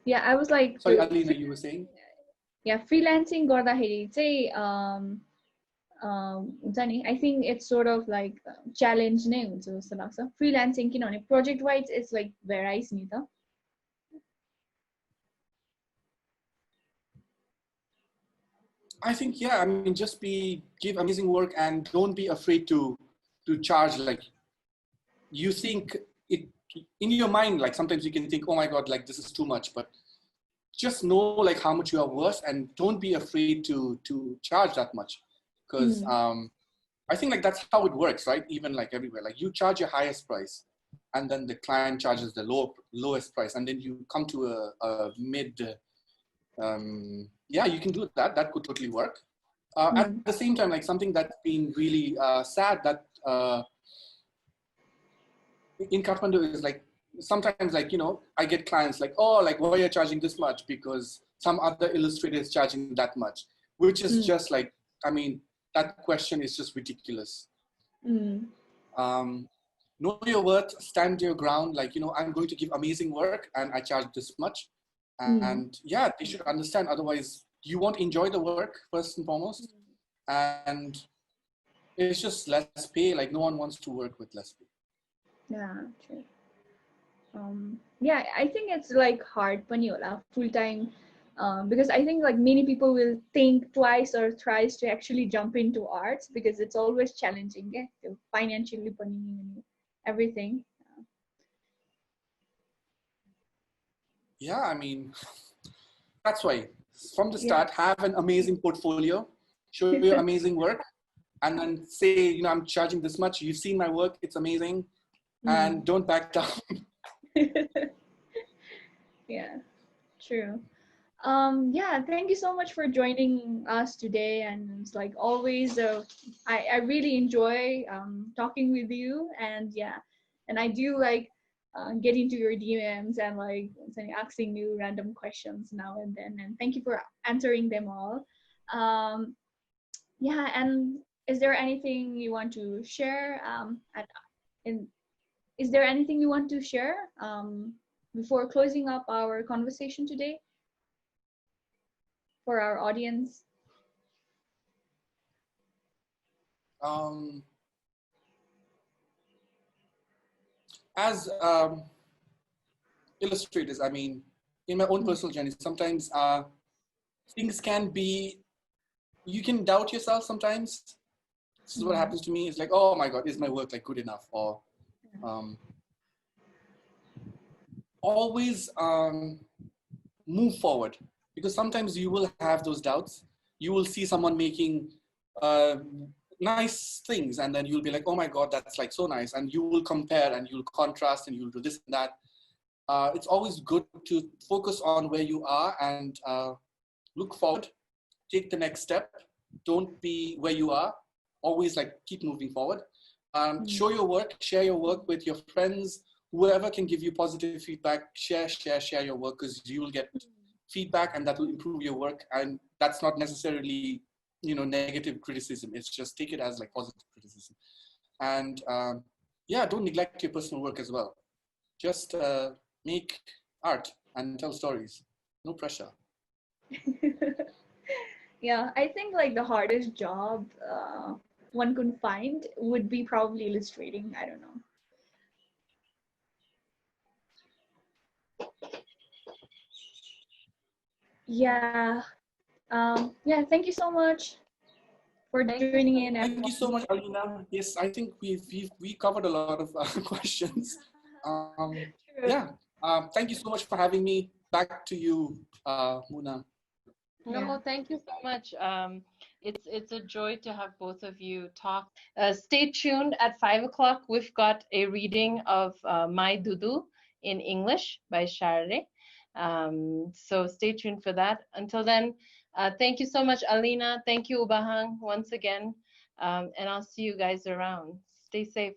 Yeah, I was like, Sorry, Alina, you were saying? Yeah, freelancing गर्दाखेरि चाहिँ हुन्छ नि, I think it's sort of like challenge नै हुन्छ जस्तो लाग्छ freelancing, किनभने project wise it's like varies नि त. I think, yeah, I mean, just give amazing work and don't be afraid to charge. Like, you think it in your mind, like sometimes you can think, oh my God, like this is too much, but just know like how much you are worth and don't be afraid to charge that much. Because I think like that's how it works, right? Even like everywhere, like you charge your highest price and then the client charges the lowest price. And then you come to a mid, yeah, you can do that. That could totally work. At the same time, like something that's been really sad that in Kathmandu is like, sometimes like, I get clients like, oh, like why are you charging this much? Because some other illustrator is charging that much, which is just like, I mean, that question is just ridiculous. Know your worth, stand your ground. Like, I'm going to give amazing work and I charge this much. And yeah, they should understand. Otherwise, you won't enjoy the work first and foremost. And it's just less pay. Like no one wants to work with less pay. Yeah, true. Yeah, I think it's like hard when you're full time, because I think like many people will think twice or thrice to actually jump into arts because it's always challenging, financially, everything. Yeah, I mean, that's why from the start, have an amazing portfolio, show your amazing work, and then say, I'm charging this much. You've seen my work, it's amazing, and don't back down. Yeah, true. Yeah, thank you so much for joining us today, and it's like always I really enjoy talking with you, and yeah, and I do like get into your DMs and like asking you random questions now and then, and thank you for answering them all. Yeah, and is there anything you want to share is there anything you want to share before closing up our conversation today for our audience? As illustrators, I mean, in my own personal journey, sometimes things can be, you can doubt yourself sometimes. This is what happens to me. It's like, oh my God, is my work like good enough? Or always move forward, because sometimes you will have those doubts. You will see someone making nice things and then you'll be like, oh my God, that's like so nice. And you will compare and you'll contrast and you'll do this and that. It's always good to focus on where you are and look forward, take the next step. Don't be where you are. Always like keep moving forward. Show your work, share your work with your friends, whoever can give you positive feedback. Share your work, because you will get feedback and that will improve your work. And that's not necessarily, negative criticism. It's just take it as like positive criticism. And yeah, don't neglect your personal work as well. Just make art and tell stories. No pressure. Yeah, I think like the hardest job one could find would be probably illustrating. I don't know. Yeah. Yeah, thank you so much for joining in. Thank you so much, Alina. Yes, I think we covered a lot of questions. Yeah. Thank you so much for having me. Back to you, Muna. No, thank you so much. It's a joy to have both of you talk. Stay tuned at 5 o'clock. We've got a reading of My Dudu in English by Share. So stay tuned for that. Until then, thank you so much, Alina. Thank you, Ubahang, once again. And I'll see you guys around. Stay safe.